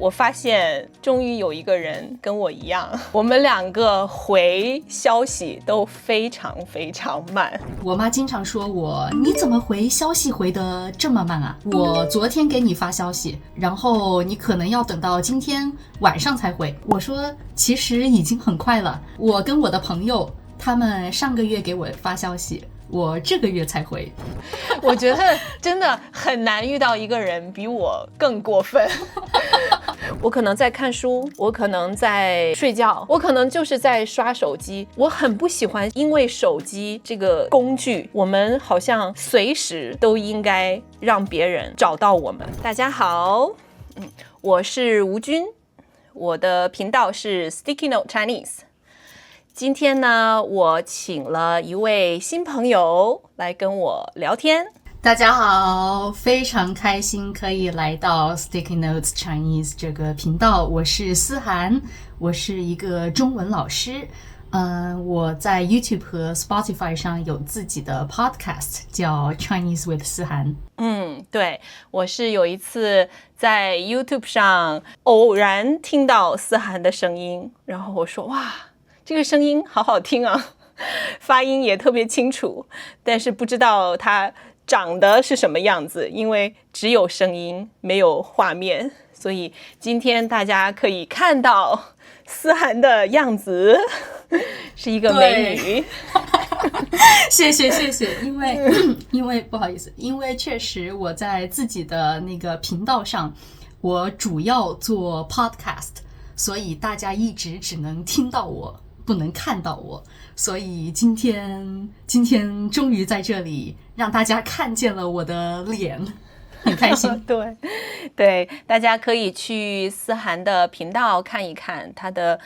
我发现终于有一个人跟我一样，我们两个回消息都非常非常慢。我妈经常说我，你怎么回消息回得这么慢啊？我昨天给你发消息，然后你可能要等到今天晚上才回。我说其实已经很快了，我跟我的朋友他们上个月给我发消息，我这个月才回。我觉得真的很难遇到一个人比我更过分。我可能在看书，我可能在睡觉，我可能就是在刷手机。我很不喜欢因为手机这个工具，我们好像随时都应该让别人找到我们。大家好，我是吴军，我的频道是 Sticky Note Chinese。今天呢，我请了一位新朋友来跟我聊天。大家好，非常开心可以来到 Sticky Notes Chinese 这个频道，我是思涵，我是一个中文老师。我在 YouTube 和 Spotify 上有自己的 podcast 叫 Chinese with 思涵。对，我是有一次在 YouTube 上偶然听到思涵的声音，然后我说哇，这个声音好好听啊，发音也特别清楚，但是不知道它长得是什么样子，因为只有声音没有画面，所以今天大家可以看到思涵的样子，是一个美女。谢谢，因为不好意思，因为确实我在自己的那个频道上，我主要做 podcast， 所以大家一直只能听到我，不能看到我，所以今天终于在这里让大家看见了我的脸，很开心。对，大家可以去思涵的频道看一看，他的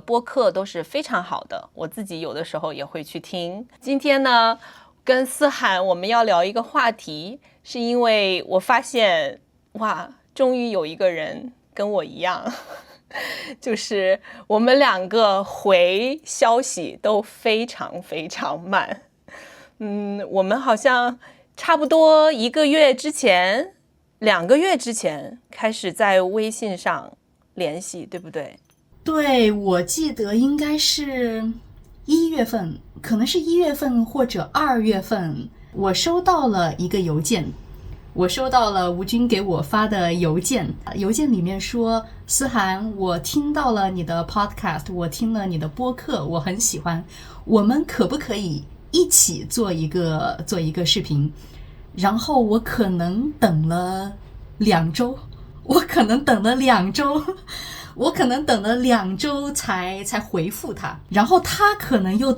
播客都是非常好的，我自己有的时候也会去听。今天呢，跟思涵我们要聊一个话题，是因为我发现哇，终于有一个人跟我一样。就是我们两个回消息都非常非常慢。我们好像差不多1个月之前、2个月之前开始在微信上联系，对不对？对，我记得应该是1月份，可能是1月份或者2月份，我收到了一个邮件。我收到了吴军给我发的邮件，邮件里面说，思涵，我听到了你的 podcast， 我听了你的播客，我很喜欢，我们可不可以一起做一个视频？然后我可能等了2周，我可能等了2周才回复他，然后他可能又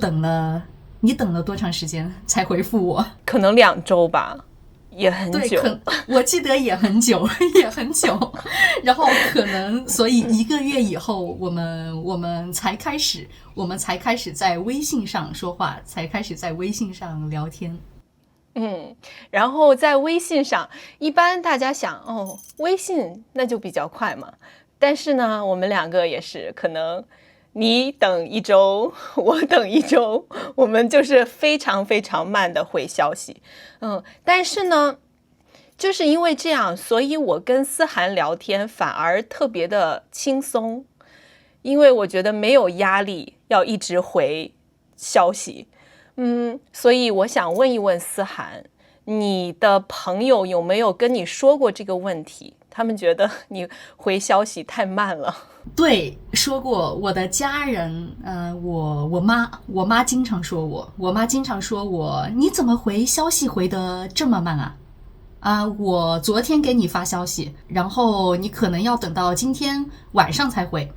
你等了多长时间才回复我？可能2周吧。也很久，我记得也很久，然后可能，所以1个月以后，我们才开始在微信上说话，才开始在微信上聊天。然后在微信上，一般大家想微信那就比较快嘛，但是呢，我们两个也是可能。你等1周，我等1周，我们就是非常非常慢的回消息。但是呢，就是因为这样，所以我跟思涵聊天反而特别的轻松，因为我觉得没有压力要一直回消息。所以我想问一问思涵，你的朋友有没有跟你说过这个问题？他们觉得你回消息太慢了。对，说过。我的家人，我妈经常说我，你怎么回消息回得这么慢啊？我昨天给你发消息，然后你可能要等到今天晚上才回。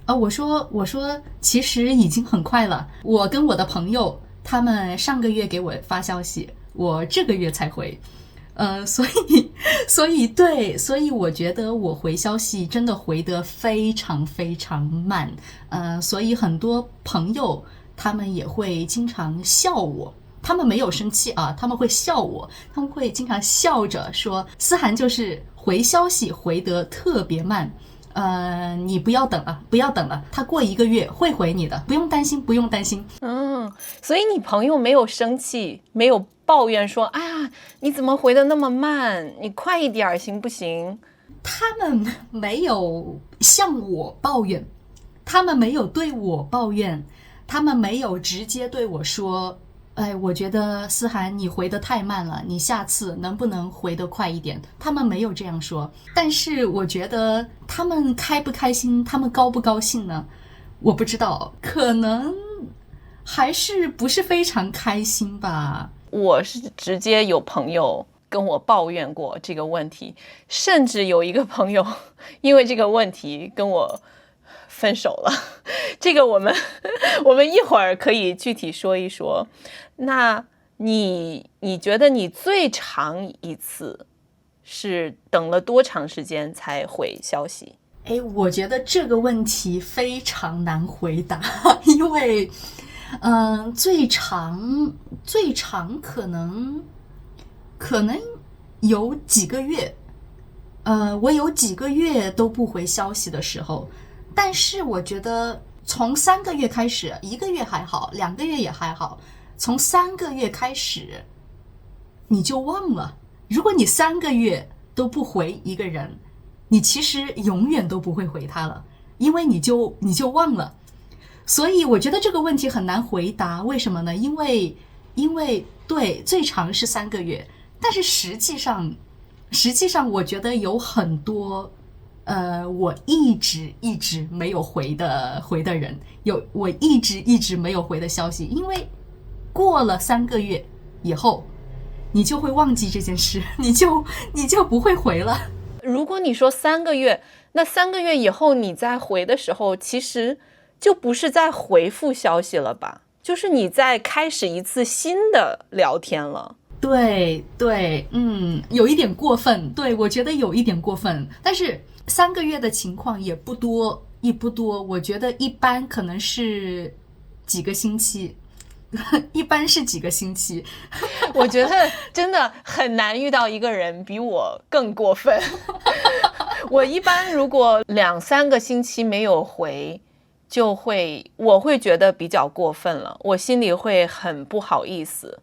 我说其实已经很快了，我跟我的朋友他们上个月给我发消息，我这个月才回。所以我觉得我回消息真的回得非常非常慢，所以很多朋友他们也会经常笑我，他们没有生气啊，他们会笑我，他们会经常笑着说，思涵就是回消息回得特别慢，你不要等了，他过1个月会回你的，不用担心。所以你朋友没有生气，没有抱怨说，哎呀，你怎么回得那么慢？你快一点行不行？他们没有向我抱怨，他们没有对我抱怨，他们没有直接对我说，哎，我觉得思涵你回得太慢了，你下次能不能回得快一点？他们没有这样说，但是我觉得他们开不开心，他们高不高兴呢？我不知道，可能还是不是非常开心吧。我是直接有朋友跟我抱怨过这个问题，甚至有一个朋友因为这个问题跟我分手了。这个我们一会儿可以具体说一说。那你觉得你最长一次是等了多长时间才回消息？我觉得这个问题非常难回答，因为最长可能有几个月，我有几个月都不回消息的时候，但是我觉得从3个月开始，1个月还好，2个月也还好，从3个月开始你就忘了。如果你3个月都不回一个人，你其实永远都不会回他了，因为你就忘了。所以我觉得这个问题很难回答，为什么呢？因为对，最长是3个月，但是实际上我觉得有很多我一直没有回的人，我一直没有回的消息，因为过了3个月以后你就会忘记这件事，你就不会回了。如果你说3个月，那3个月以后你再回的时候，其实就不是在回复消息了吧？就是你在开始一次新的聊天了。对，有一点过分，对，我觉得有一点过分，但是3个月的情况也不多，我觉得一般可能是几个星期。一般是几个星期。我觉得真的很难遇到一个人比我更过分。我一般如果2-3个星期没有回，我会觉得比较过分了，我心里会很不好意思，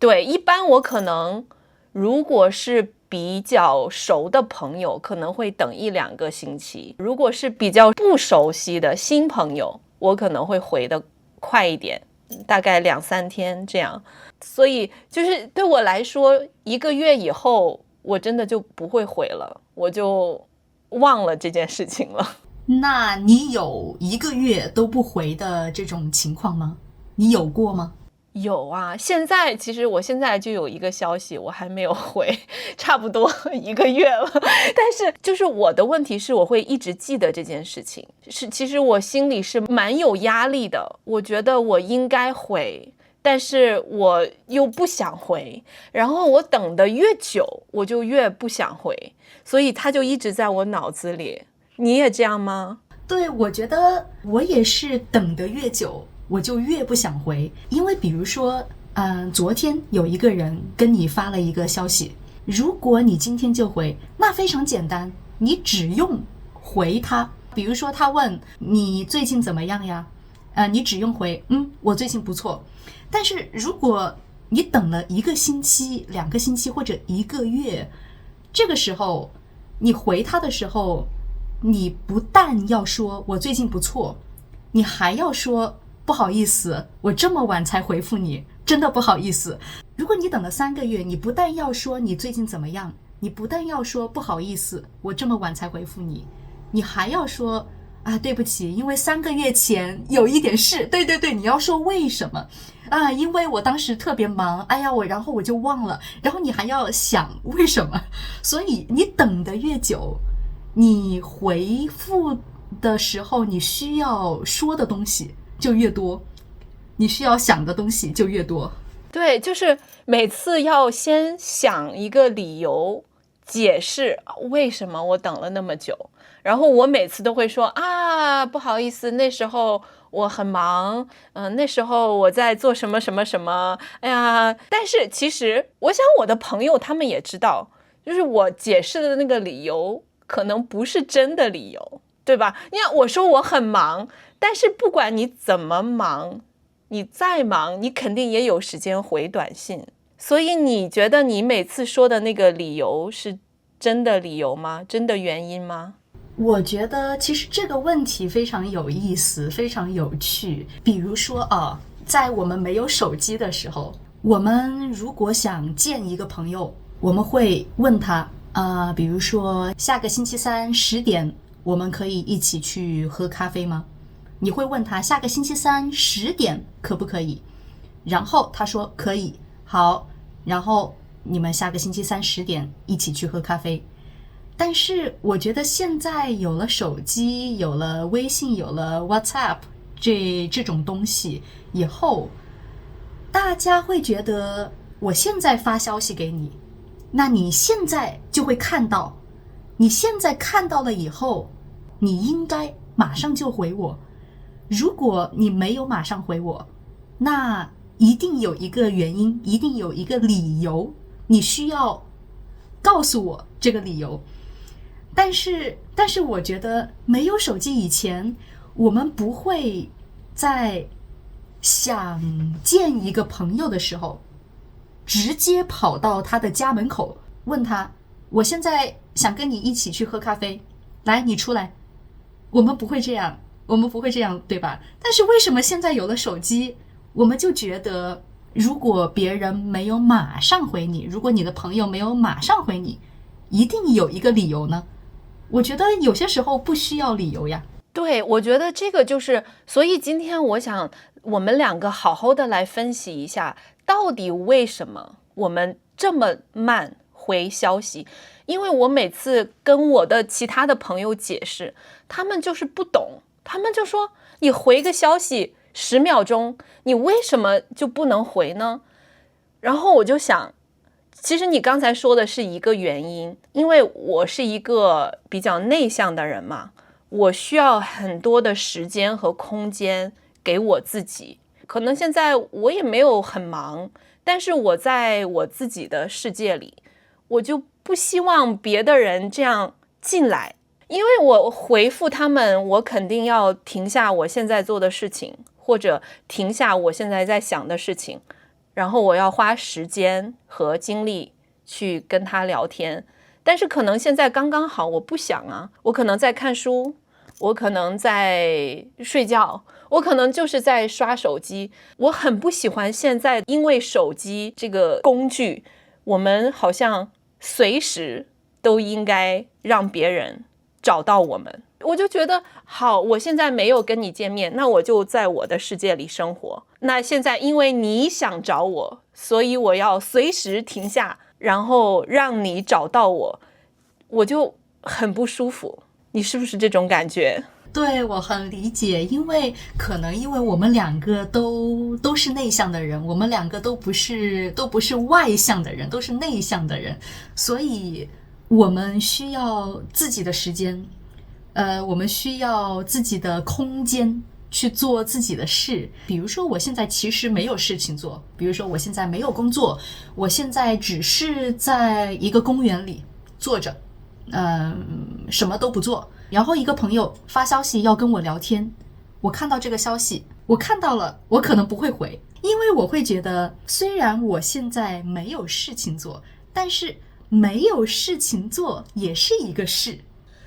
对，一般我可能如果是比较熟的朋友，可能会等1-2个星期，如果是比较不熟悉的新朋友，我可能会回的快一点，大概2-3天这样。所以就是对我来说，1个月以后我真的就不会回了，我就忘了这件事情了。那你有1个月都不回的这种情况吗？你有过吗？有啊，其实我现在就有一个消息我还没有回，差不多1个月了。但是就是我的问题是我会一直记得这件事情，其实我心里是蛮有压力的，我觉得我应该回，但是我又不想回，然后我等的越久我就越不想回，所以它就一直在我脑子里。你也这样吗？对，我觉得我也是等得越久我就越不想回，因为比如说昨天有一个人跟你发了一个消息，如果你今天就回，那非常简单，你只用回他。比如说他问你最近怎么样呀，你只用回我最近不错。但是如果你等了1个星期、2个星期或者1个月，这个时候你回他的时候，你不但要说我最近不错，你还要说不好意思，我这么晚才回复你，真的不好意思。如果你等了3个月，你不但要说你最近怎么样，你不但要说不好意思，我这么晚才回复你，你还要说对不起，因为3个月前有一点事。对，你要说为什么因为我当时特别忙，然后我就忘了，然后你还要想为什么。所以你等得越久，你回复的时候你需要说的东西就越多，你需要想的东西就越多。对，就是每次要先想一个理由解释为什么我等了那么久，然后我每次都会说不好意思，那时候我很忙，那时候我在做什么什么什么，但是其实我想我的朋友他们也知道，就是我解释的那个理由可能不是真的理由，对吧？你看我说我很忙，但是不管你怎么忙，你再忙，你肯定也有时间回短信。所以你觉得你每次说的那个理由是真的理由吗？真的原因吗？我觉得其实这个问题非常有意思，非常有趣。比如说在我们没有手机的时候，我们如果想见一个朋友，我们会问他比如说下个星期三10点，我们可以一起去喝咖啡吗？你会问他下个星期三10点可不可以？然后他说可以，好，然后你们下个星期三10点一起去喝咖啡。但是我觉得现在有了手机，有了微信，有了 WhatsApp 这种东西以后，大家会觉得我现在发消息给你，那你现在就会看到，你现在看到了以后，你应该马上就回我。如果你没有马上回我，那一定有一个原因，一定有一个理由，你需要告诉我这个理由。但是我觉得没有手机以前，我们不会在想见一个朋友的时候直接跑到他的家门口问他，我现在想跟你一起去喝咖啡，来，你出来。我们不会这样，对吧？但是为什么现在有了手机，我们就觉得如果别人没有马上回你，如果你的朋友没有马上回你，一定有一个理由呢？我觉得有些时候不需要理由呀。对，我觉得这个就是，所以今天我想我们两个好好的来分析一下，到底为什么我们这么慢回消息。因为我每次跟我的其他的朋友解释，他们就是不懂，他们就说你回个消息10秒钟，你为什么就不能回呢？然后我就想，其实你刚才说的是一个原因，因为我是一个比较内向的人嘛，我需要很多的时间和空间给我自己。可能现在我也没有很忙，但是我在我自己的世界里，我就不希望别的人这样进来。因为我回复他们，我肯定要停下我现在做的事情，或者停下我现在在想的事情，然后我要花时间和精力去跟他聊天。但是可能现在刚刚好，我不想啊，我可能在看书，我可能在睡觉，我可能就是在刷手机。我很不喜欢现在因为手机这个工具，我们好像随时都应该让别人找到我们。我就觉得好，我现在没有跟你见面，那我就在我的世界里生活。那现在因为你想找我，所以我要随时停下，然后让你找到我，我就很不舒服。你是不是这种感觉？对，我很理解，因为我们两个都是内向的人，我们两个都不是外向的人，都是内向的人，所以我们需要自己的时间，我们需要自己的空间去做自己的事。比如说我现在其实没有事情做，比如说我现在没有工作，我现在只是在一个公园里坐着，什么都不做。然后一个朋友发消息要跟我聊天，我看到这个消息，我看到了，我可能不会回，因为我会觉得虽然我现在没有事情做，但是没有事情做也是一个事，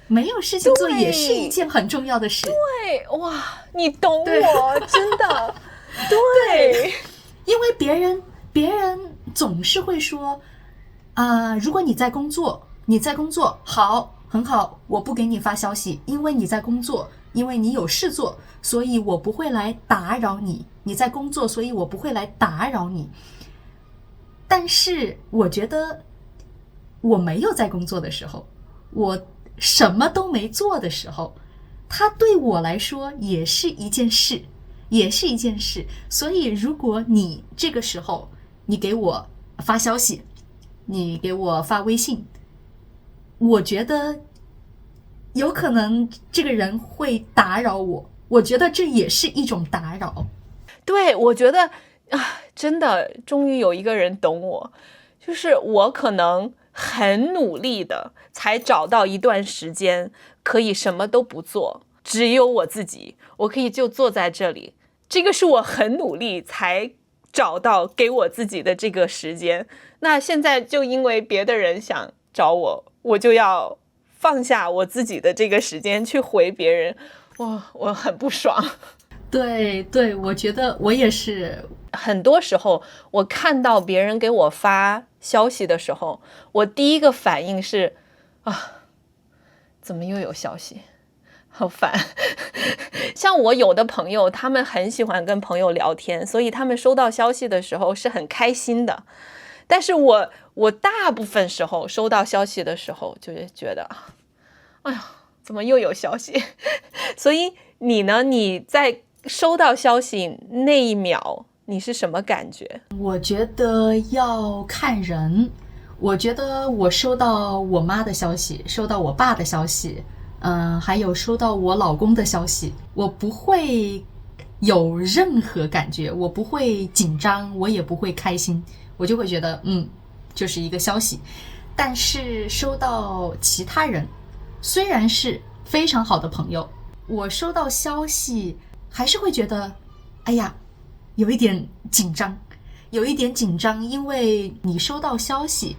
没有事情做也是一件很重要的事。对，哇，你懂我，真的。对，因为别人总是会说如果你在工作，好，很好，我不给你发消息，因为你在工作，因为你有事做，所以我不会来打扰你。你在工作，所以我不会来打扰你。但是我觉得我没有在工作的时候，我什么都没做的时候，它对我来说也是一件事，所以如果你这个时候你给我发消息，你给我发微信，我觉得有可能这个人会打扰我，我觉得这也是一种打扰。对，我觉得真的终于有一个人懂我，就是我可能很努力的才找到一段时间可以什么都不做，只有我自己，我可以就坐在这里，这个是我很努力才找到给我自己的这个时间。那现在就因为别的人想找我，我就要放下我自己的这个时间去回别人，我很不爽。对对，我觉得我也是。很多时候我看到别人给我发消息的时候，我第一个反应是怎么又有消息，好烦。像我有的朋友，他们很喜欢跟朋友聊天，所以他们收到消息的时候是很开心的。但是我大部分时候收到消息的时候，就是觉得哎呀，怎么又有消息？所以你呢？你在收到消息那一秒，你是什么感觉？我觉得要看人。我觉得我收到我妈的消息，收到我爸的消息，还有收到我老公的消息，我不会有任何感觉，我不会紧张，我也不会开心，我就会觉得就是一个消息。但是收到其他人，虽然是非常好的朋友，我收到消息还是会觉得哎呀，有一点紧张，因为你收到消息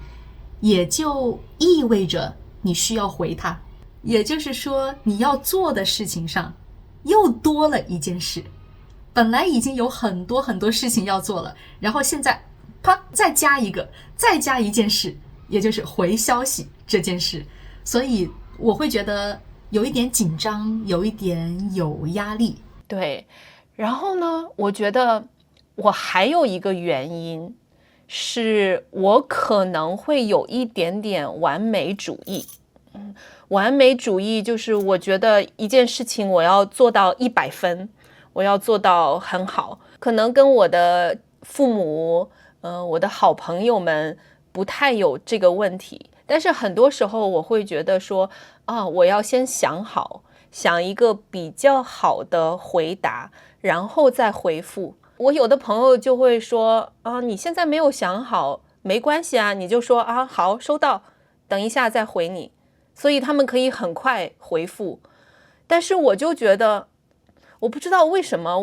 也就意味着你需要回他，也就是说你要做的事情上又多了一件事。本来已经有很多很多事情要做了，然后现在啪再加一件事，也就是回消息这件事。所以我会觉得有一点紧张，有一点有压力。对，然后呢，我觉得我还有一个原因是我可能会有一点点完美主义。完美主义就是我觉得一件事情我要做到100分，我要做到很好。可能跟我的父母我的好朋友们不太有这个问题，但是很多时候我会觉得说我要先想好，想一个比较好的回答，然后再回复。我有的朋友就会说你现在没有想好没关系啊，你就说好，收到，等一下再回你，所以他们可以很快回复。但是我就觉得我不知道为什么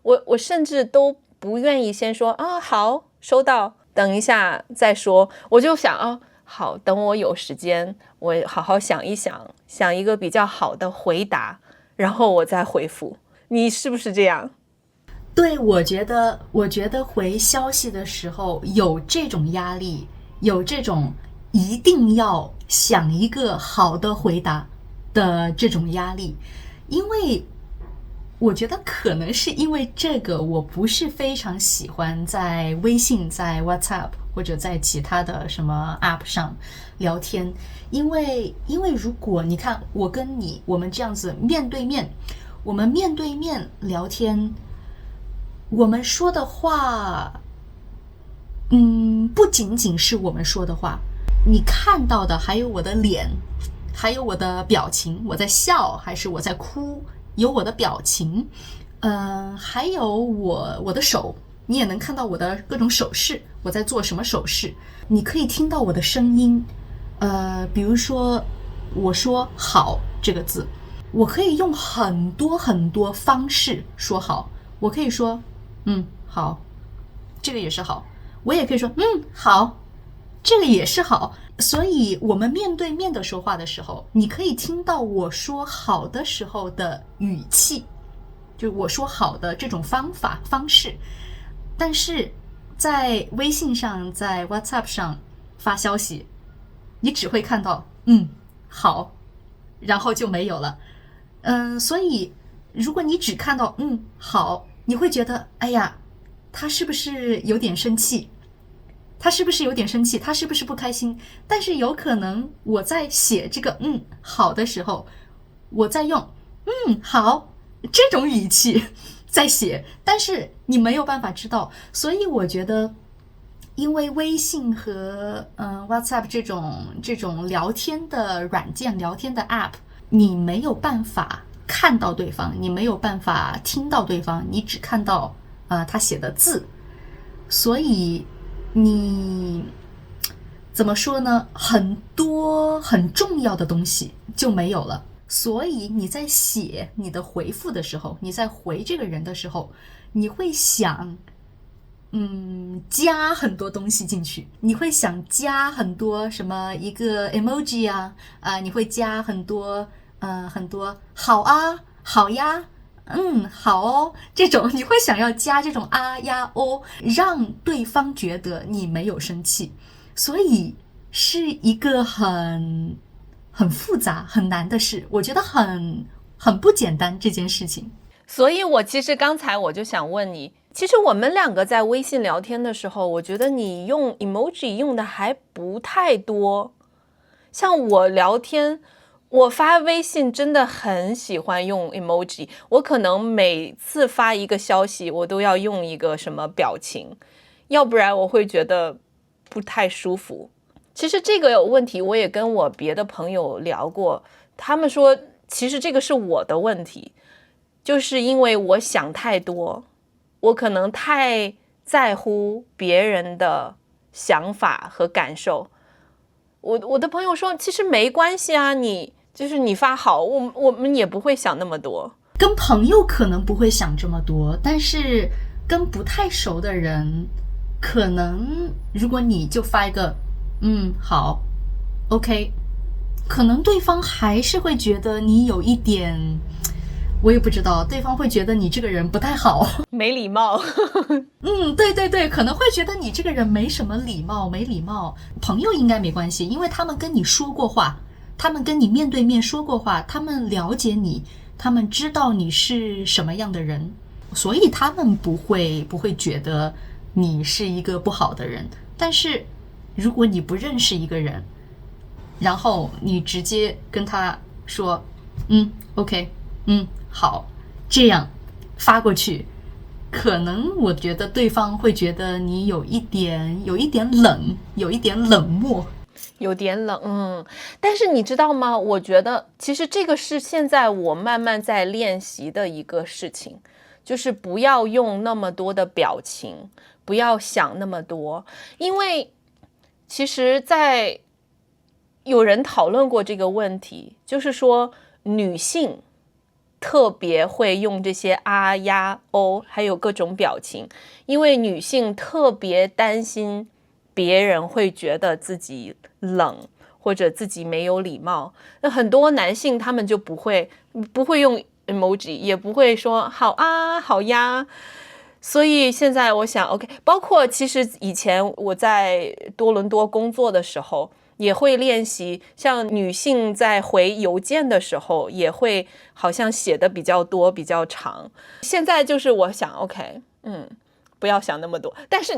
我甚至都不愿意先说好，收到，等一下再说。我就想好，等我有时间，我好好想一想，想一个比较好的回答，然后我再回复。你是不是这样？对，我觉得回消息的时候有这种压力，有这种一定要想一个好的回答的这种压力。因为我觉得可能是因为这个，我不是非常喜欢在微信、在 WhatsApp 或者在其他的什么 App 上聊天。因为如果你看我跟你，我们这样子面对面，我们面对面聊天，我们说的话不仅仅是我们说的话，你看到的还有我的脸，还有我的表情，我在笑还是我在哭，有我的表情，还有我的手，你也能看到我的各种手势，我在做什么手势，你可以听到我的声音。比如说我说好这个字，我可以用很多很多方式说好。我可以说好，这个也是好，我也可以说好，这个也是好。所以我们面对面的说话的时候，你可以听到我说好的时候的语气，就我说好的这种方式。但是在微信上，在 WhatsApp 上发消息，你只会看到好，然后就没有了。所以如果你只看到好，你会觉得哎呀，他是不是有点生气？他是不是有点生气？他是不是不开心？但是有可能我在写这个好的时候，我在用好这种语气在写，但是你没有办法知道。所以我觉得因为微信和WhatsApp 这种聊天的软件，聊天的 App， 你没有办法看到对方，你没有办法听到对方，你只看到他写的字。所以你怎么说呢？很多很重要的东西就没有了。所以你在写你的回复的时候，你在回这个人的时候，你会想加很多东西进去，你会想加很多什么一个 emoji 你会加很多好啊好呀好哦，这种你会想要加这种啊呀哦，让对方觉得你没有生气，所以是一个很复杂很难的事，我觉得很不简单这件事情。所以我其实刚才我就想问你，其实我们两个在微信聊天的时候，我觉得你用 emoji 用的还不太多。像我聊天，我发微信真的很喜欢用 emoji， 我可能每次发一个消息，我都要用一个什么表情，要不然我会觉得不太舒服。其实这个有问题，我也跟我别的朋友聊过，他们说其实这个是我的问题，就是因为我想太多，我可能太在乎别人的想法和感受。我的朋友说其实没关系啊，你发好，我们也不会想那么多。跟朋友可能不会想这么多，但是跟不太熟的人，可能如果你就发一个好 OK， 可能对方还是会觉得你有一点，我也不知道，对方会觉得你这个人不太好，没礼貌。对对对，可能会觉得你这个人没什么礼貌，没礼貌。朋友应该没关系，因为他们跟你说过话，他们跟你面对面说过话，他们了解你，他们知道你是什么样的人，所以他们不会觉得你是一个不好的人。但是如果你不认识一个人，然后你直接跟他说OK，好，这样发过去，可能我觉得对方会觉得你有一点冷，有一点冷漠，有点冷。但是你知道吗，我觉得其实这个是现在我慢慢在练习的一个事情，就是不要用那么多的表情，不要想那么多。因为其实在有人讨论过这个问题，就是说女性特别会用这些啊呀哦还有各种表情，因为女性特别担心别人会觉得自己冷或者自己没有礼貌。那很多男性他们就不会用 emoji， 也不会说好啊好呀。所以现在我想 OK， 包括其实以前我在多伦多工作的时候也会练习，像女性在回邮件的时候也会好像写的比较多比较长。现在就是我想 OK， 不要想那么多，但是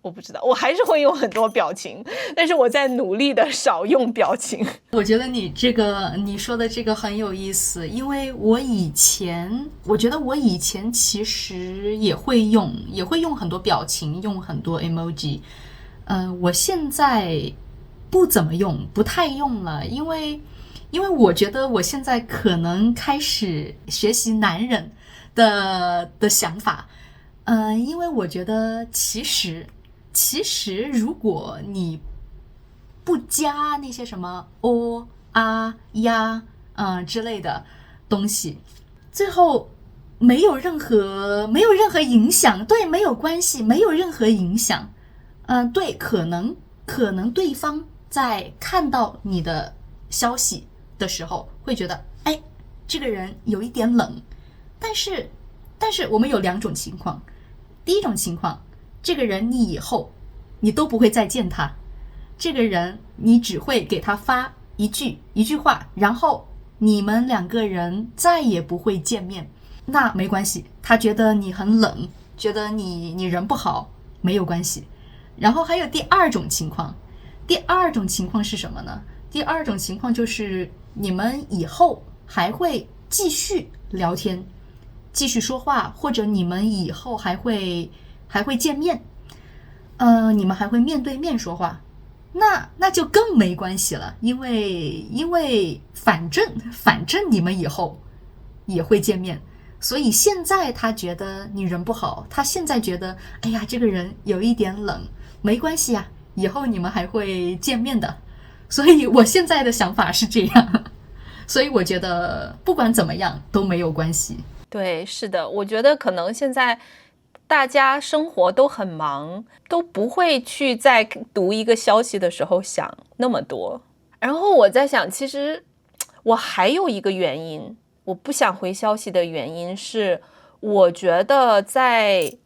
我不知道，我还是会用很多表情，但是我在努力的少用表情。我觉得你说的这个很有意思，因为我觉得我以前其实也会用很多表情，用很多 emoji。我现在不怎么用，不太用了，因为我觉得我现在可能开始学习男人的想法。因为我觉得其实如果你不加那些什么哦啊呀之类的东西，最后没有任何影响，对，没有关系，没有任何影响。对，可能对方在看到你的消息的时候会觉得这个人有一点冷，但是我们有两种情况。第一种情况，这个人你以后你都不会再见他，这个人你只会给他发一句话，然后你们两个人再也不会见面，那没关系，他觉得你很冷，觉得你人不好，没有关系。然后还有第二种情况是什么呢？第二种情况就是你们以后还会继续聊天，继续说话，或者你们以后还会见面，你们还会面对面说话，那就更没关系了，因为反正你们以后也会见面，所以现在他觉得你人不好，他现在觉得这个人有一点冷，没关系啊，以后你们还会见面的。所以我现在的想法是这样，所以我觉得不管怎么样都没有关系。对，是的，我觉得可能现在大家生活都很忙，都不会去在读一个消息的时候想那么多。然后我在想，其实我还有一个原因，我不想回消息的原因是，我觉得在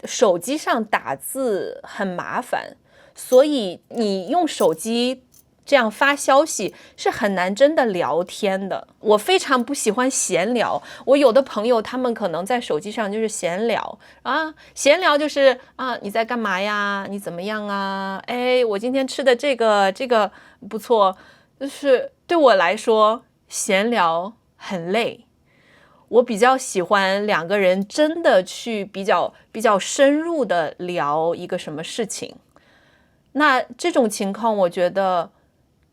手机上打字很麻烦，所以你用手机这样发消息是很难真的聊天的。我非常不喜欢闲聊，我有的朋友他们可能在手机上就是闲聊啊，闲聊就是啊你在干嘛呀？你怎么样啊？哎，我今天吃的这个不错。就是对我来说，闲聊很累。我比较喜欢两个人真的去比较深入的聊一个什么事情。那这种情况，我觉得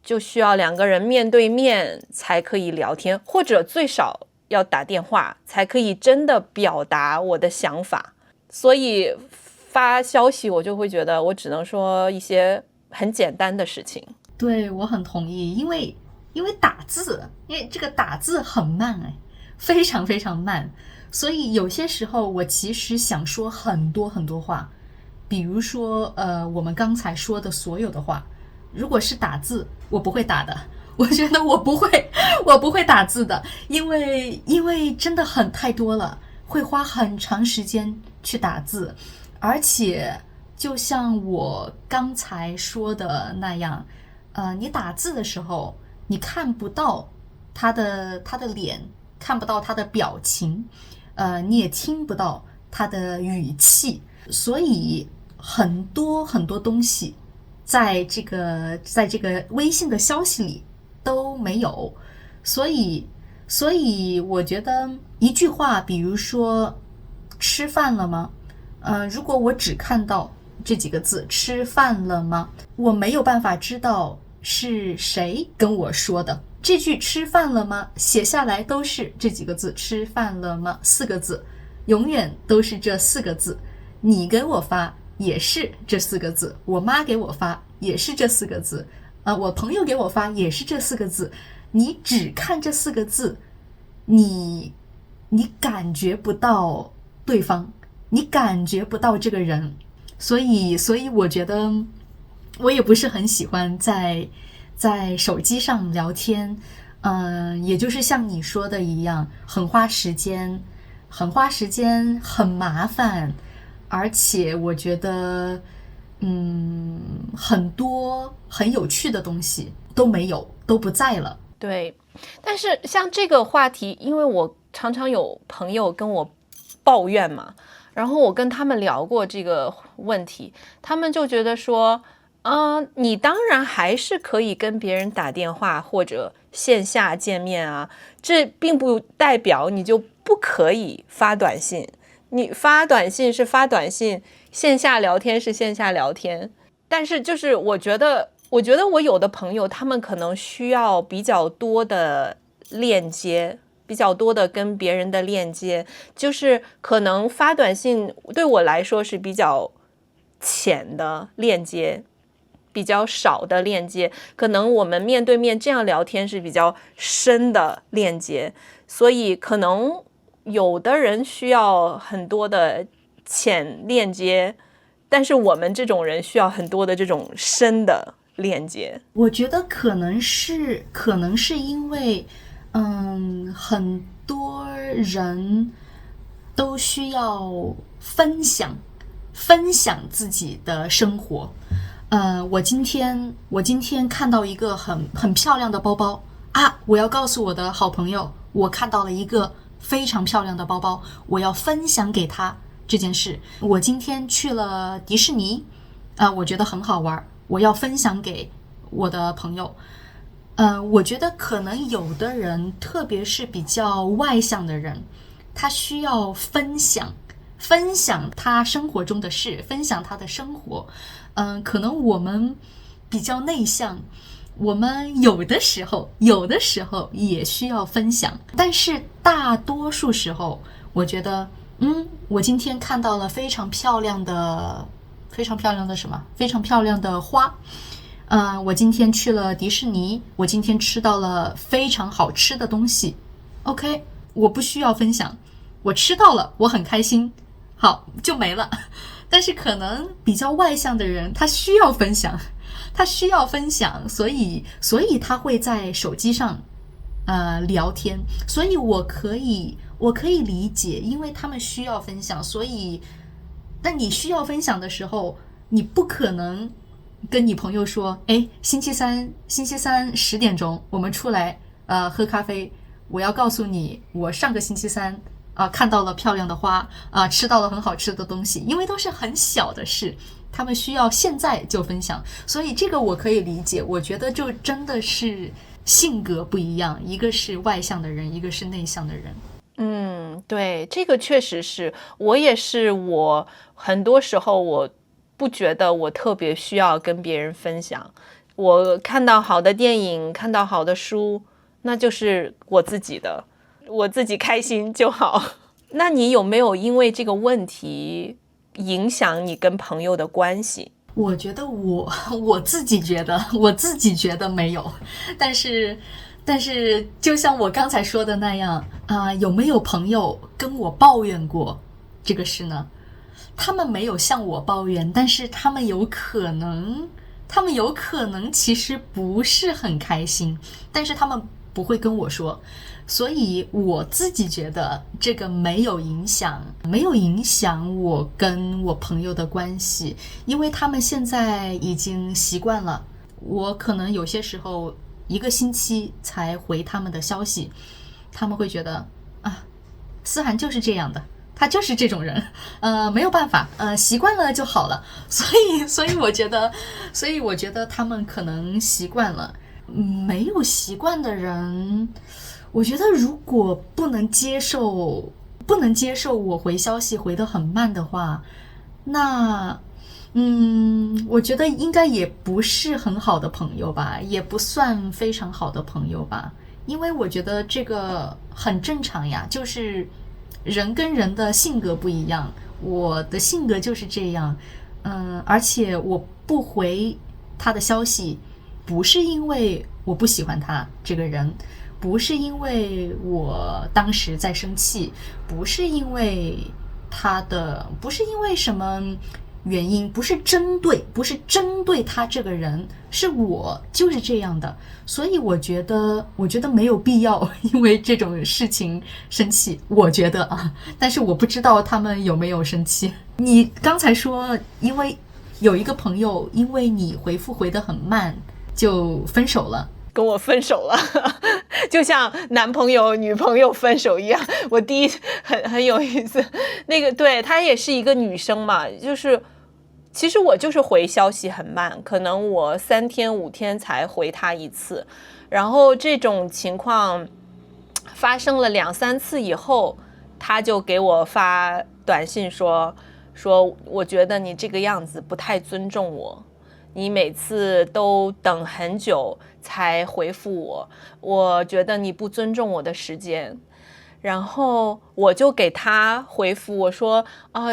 就需要两个人面对面才可以聊天，或者最少要打电话才可以真的表达我的想法。所以发消息我就会觉得我只能说一些很简单的事情。对，我很同意，因为打字，因为这个打字很慢哎，非常非常慢，所以有些时候我其实想说很多很多话，比如说我们刚才说的所有的话，如果是打字，我不会打的，我觉得我不会打字的，因为真的太多了，会花很长时间去打字，而且就像我刚才说的那样。你打字的时候，你看不到他的脸，看不到他的表情，你也听不到他的语气，所以很多很多东西在这个微信的消息里都没有，所以我觉得一句话，比如说吃饭了吗？如果我只看到这几个字吃饭了吗，我没有办法知道是谁跟我说的。这句吃饭了吗写下来都是这几个字，吃饭了吗4个字，永远都是这4个字。你给我发也是这4个字，我妈给我发也是这4个字，我朋友给我发也是这4个字。你只看这4个字，你感觉不到对方，你感觉不到这个人，所以我觉得我也不是很喜欢在手机上聊天，也就是像你说的一样，很花时间，很麻烦，而且我觉得，很多很有趣的东西都没有，都不在了。对，但是像这个话题，因为我常常有朋友跟我抱怨嘛，然后我跟他们聊过这个问题，他们就觉得说，你当然还是可以跟别人打电话或者线下见面啊，这并不代表你就不可以发短信。你发短信是发短信，线下聊天是线下聊天。但是就是我觉得我有的朋友他们可能需要比较多的链接，比较多的跟别人的链接，就是可能发短信对我来说是比较浅的链接，比较少的链接，可能我们面对面这样聊天是比较深的链接，所以可能有的人需要很多的浅链接，但是我们这种人需要很多的这种深的链接。我觉得可能是因为很多人都需要分享自己的生活。我今天看到一个很漂亮的包包啊，我要告诉我的好朋友，我看到了一个非常漂亮的包包，我要分享给他这件事。我今天去了迪士尼，我觉得很好玩，我要分享给我的朋友。我觉得可能有的人，特别是比较外向的人，他需要分享他生活中的事，分享他的生活。可能我们比较内向，我们有的时候也需要分享，但是大多数时候，我觉得，我今天看到了非常漂亮的什么？非常漂亮的花。我今天去了迪士尼，我今天吃到了非常好吃的东西。OK， 我不需要分享，我吃到了，我很开心。好就没了。但是可能比较外向的人，他需要分享，所以他会在手机上聊天，所以我可以理解，因为他们需要分享，所以但你需要分享的时候，你不可能跟你朋友说，哎，星期三10点钟我们出来喝咖啡，我要告诉你我上个星期三看到了漂亮的花吃到了很好吃的东西，因为都是很小的事，他们需要现在就分享，所以这个我可以理解。我觉得就真的是性格不一样，一个是外向的人，一个是内向的人。对，这个确实是我也是，我很多时候我不觉得我特别需要跟别人分享，我看到好的电影，看到好的书，那就是我自己的，我自己开心就好。那你有没有因为这个问题影响你跟朋友的关系？我觉得我自己觉得没有，但是就像我刚才说的那样有没有朋友跟我抱怨过这个事呢？他们没有向我抱怨，但是他们有可能其实不是很开心，但是他们不会跟我说，所以我自己觉得这个没有影响我跟我朋友的关系，因为他们现在已经习惯了，我可能有些时候1个星期才回他们的消息，他们会觉得思涵就是这样的，他就是这种人，没有办法，习惯了就好了。所以我觉得他们可能习惯了。没有习惯的人，我觉得如果不能接受我回消息回得很慢的话，那我觉得应该也不是很好的朋友吧，也不算非常好的朋友吧，因为我觉得这个很正常呀，就是人跟人的性格不一样，我的性格就是这样，而且我不回他的消息，不是因为我不喜欢他这个人，不是因为我当时在生气，不是因为什么原因，不是针对他这个人，是我就是这样的，所以我觉得没有必要因为这种事情生气，我觉得但是我不知道他们有没有生气。你刚才说因为有一个朋友因为你回复回得很慢就分手了，跟我分手了就像男朋友女朋友分手一样。我第一很有意思，那个对，她也是一个女生嘛，就是其实我就是回消息很慢，可能我3天5天才回她一次，然后这种情况发生了2、3次以后，她就给我发短信说我觉得你这个样子不太尊重我，你每次都等很久才回复我觉得你不尊重我的时间。然后我就给他回复，我说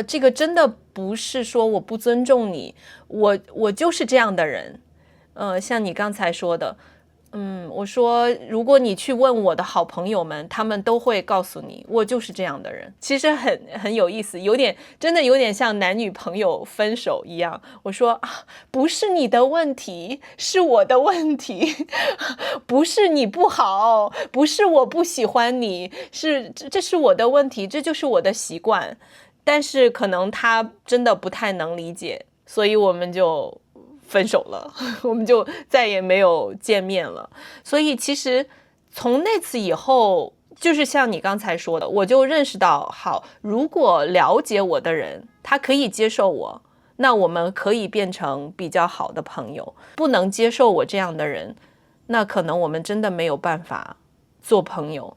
这个真的不是说我不尊重你，我就是这样的人。像你刚才说的，我说如果你去问我的好朋友们，他们都会告诉你我就是这样的人。其实很有意思，真的有点像男女朋友分手一样。我说不是你的问题，是我的问题不是你不好，不是我不喜欢你，这是我的问题，这就是我的习惯。但是可能他真的不太能理解，所以我们就分手了，我们就再也没有见面了。所以其实从那次以后，就是像你刚才说的，我就认识到，好，如果了解我的人他可以接受我，那我们可以变成比较好的朋友。不能接受我这样的人，那可能我们真的没有办法做朋友。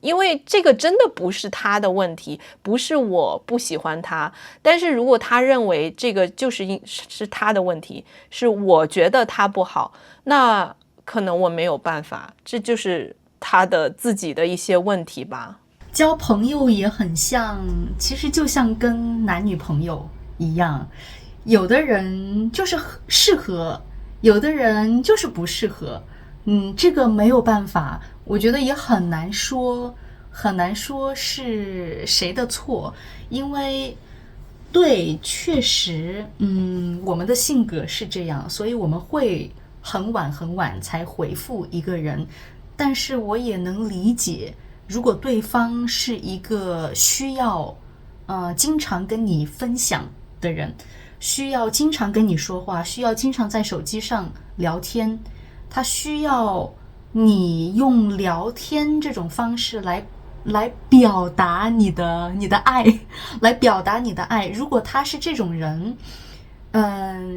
因为这个真的不是他的问题，不是我不喜欢他，但是如果他认为这个是他的问题，是我觉得他不好，那可能我没有办法，这就是他的自己的一些问题吧。交朋友也很像，其实就像跟男女朋友一样，有的人就是适合，有的人就是不适合。这个没有办法，我觉得也很难说很难说是谁的错，因为对，确实，我们的性格是这样，所以我们会很晚很晚才回复一个人。但是我也能理解，如果对方是一个需要经常跟你分享的人，需要经常跟你说话，需要经常在手机上聊天，他需要你用聊天这种方式来表达你的爱，来表达你的爱。如果他是这种人，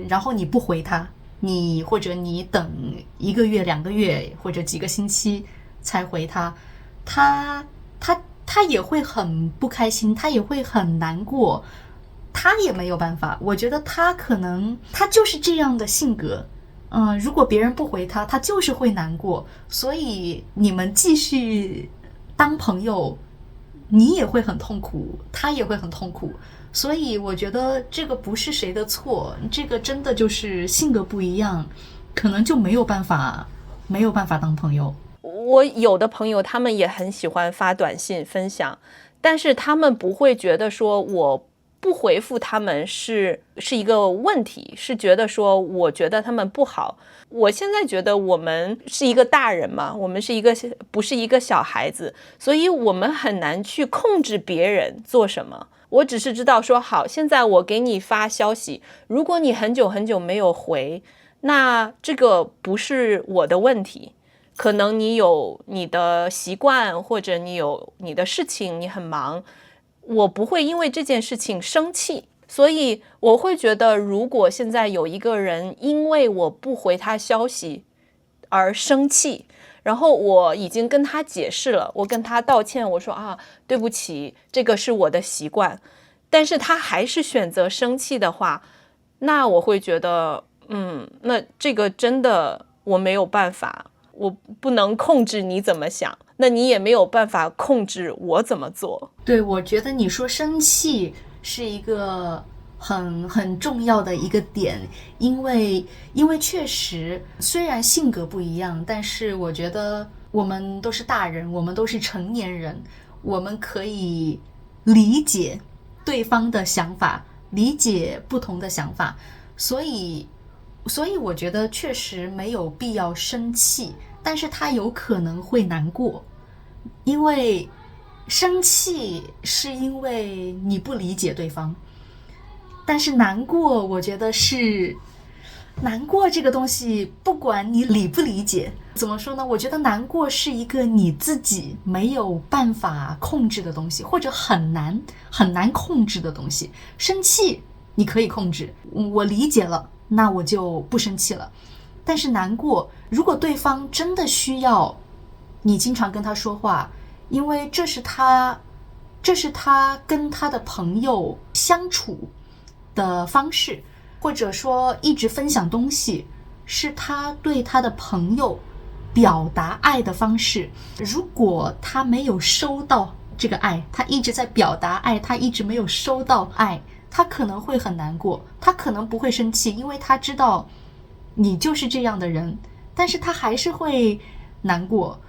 然后你不回他，或者你等1个月、2个月或者几个星期才回他，他也会很不开心，他也会很难过，他也没有办法。我觉得他就是这样的性格。如果别人不回他，他就是会难过。所以你们继续当朋友，你也会很痛苦，他也会很痛苦。所以我觉得这个不是谁的错，这个真的就是性格不一样，可能就没有办法当朋友。我有的朋友他们也很喜欢发短信分享，但是他们不会觉得说我不回复他们是一个问题，是觉得说我觉得他们不好。我现在觉得我们是一个大人嘛，我们不是一个小孩子，所以我们很难去控制别人做什么。我只是知道说好，现在我给你发消息，如果你很久很久没有回，那这个不是我的问题，可能你有你的习惯，或者你有你的事情，你很忙，我不会因为这件事情生气。所以我会觉得，如果现在有一个人因为我不回他消息而生气，然后我已经跟他解释了，我跟他道歉，我说对不起，这个是我的习惯，但是他还是选择生气的话，那我会觉得那这个真的我没有办法，我不能控制你怎么想，那你也没有办法控制我怎么做。对，我觉得你说生气是一个很重要的一个点，因为确实虽然性格不一样，但是我觉得我们都是大人，我们都是成年人，我们可以理解对方的想法，理解不同的想法，所以我觉得确实没有必要生气，但是他有可能会难过，因为生气是因为你不理解对方，但是难过，我觉得是难过这个东西，不管你理不理解，怎么说呢？我觉得难过是一个你自己没有办法控制的东西，或者很难控制的东西。生气你可以控制，我理解了，那我就不生气了。但是难过，如果对方真的需要你经常跟他说话，因为这是他跟他的朋友相处的方式，或者说一直分享东西，是他对他的朋友表达爱的方式。如果他没有收到这个爱，他一直在表达爱，他一直没有收到爱，他可能会很难过，他可能不会生气，因为他知道你就是这样的人，但是他还是会难过。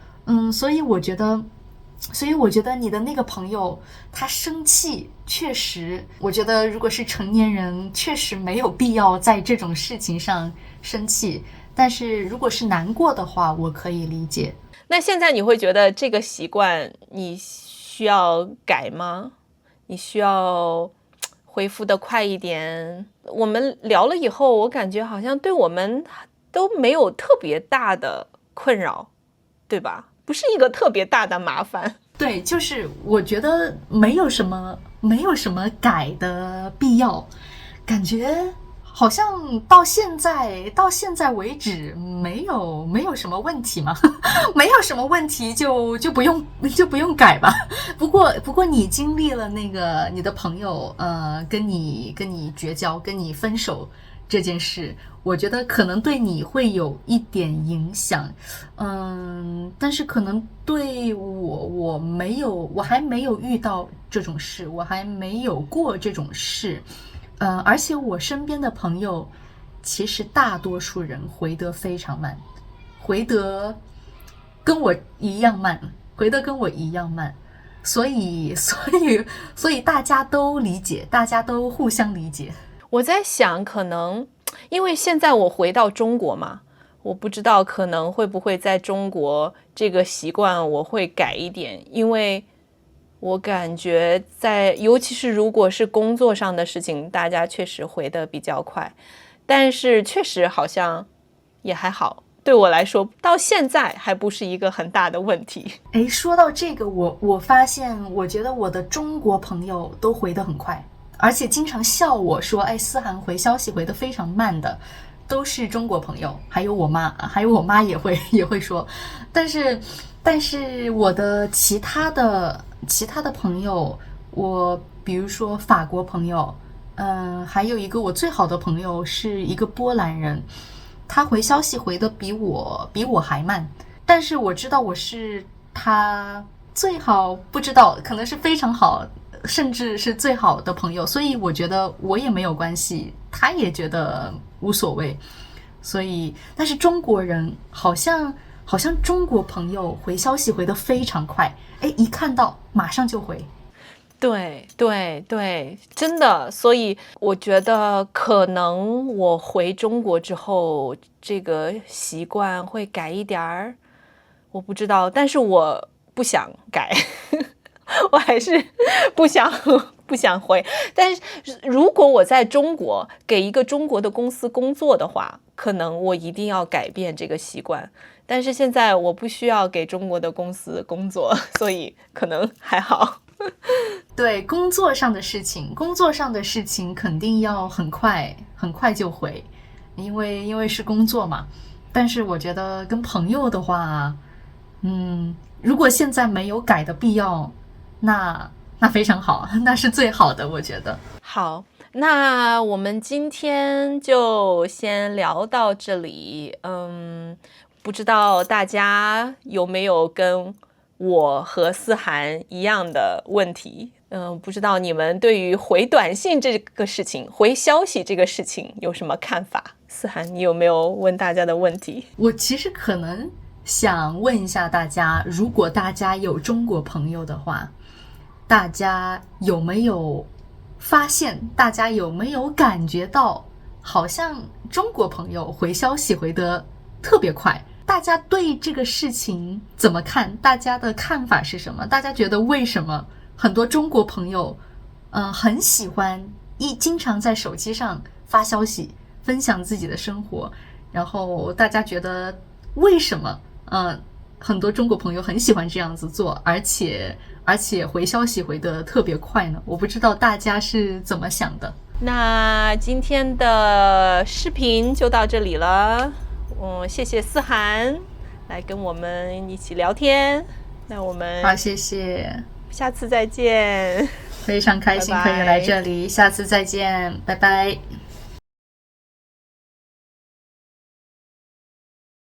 所以我觉得你的那个朋友他生气，确实我觉得如果是成年人确实没有必要在这种事情上生气，但是如果是难过的话，我可以理解。那现在你会觉得这个习惯你需要改吗？你需要恢复的快一点？我们聊了以后，我感觉好像对我们都没有特别大的困扰，对吧？不是一个特别大的麻烦。对，就是我觉得没有什么改的必要，感觉好像到现在为止没有什么问题嘛，没有什么问题就不用改吧。不过你经历了那个你的朋友跟你绝交，跟你分手这件事，我觉得可能对你会有一点影响，但是可能对我还没有遇到这种事，我还没有过这种事，而且我身边的朋友，其实大多数人回得非常慢，回得跟我一样慢，所以大家都理解，大家都互相理解。我在想，可能因为现在我回到中国嘛，我不知道可能会不会在中国这个习惯我会改一点，因为我感觉尤其是如果是工作上的事情，大家确实回得比较快，但是确实好像也还好。对我来说，到现在还不是一个很大的问题。诶，说到这个，我发现，我觉得我的中国朋友都回得很快，而且经常笑我说，哎，思涵回消息回得非常慢的，都是中国朋友，还有我妈也会说，但是我的其他的朋友，我比如说法国朋友，还有一个我最好的朋友是一个波兰人。他回消息回的比我还慢，但是我知道我是他最好，不知道可能是非常好，甚至是最好的朋友，所以我觉得我也没有关系，他也觉得无所谓。所以，但是中国人好像中国朋友回消息回得非常快，哎，一看到马上就回。对对对，真的，所以我觉得可能我回中国之后，这个习惯会改一点儿，我不知道，但是我不想改，我还是不想回。但是如果我在中国给一个中国的公司工作的话，可能我一定要改变这个习惯。但是现在我不需要给中国的公司工作，所以可能还好。对，工作上的事情肯定要很快就回，因为是工作嘛。但是我觉得跟朋友的话，如果现在没有改的必要，那非常好，那是最好的，我觉得。好，那我们今天就先聊到这里。不知道大家有没有跟我和思涵一样的问题？不知道你们对于回短信这个事情、回消息这个事情有什么看法？思涵，你有没有问大家的问题？我其实可能想问一下大家，如果大家有中国朋友的话，大家有没有发现，大家有没有感觉到，好像中国朋友回消息回得特别快？大家对这个事情怎么看？大家的看法是什么？大家觉得为什么很多中国朋友，很喜欢经常在手机上发消息，分享自己的生活，然后大家觉得为什么，很多中国朋友很喜欢这样子做，而且回消息回得特别快呢？我不知道大家是怎么想的。那今天的视频就到这里了。谢谢思涵来跟我们一起聊天。那我们好，谢谢，下次再见。非常开心可以来这里，下次再见，拜拜。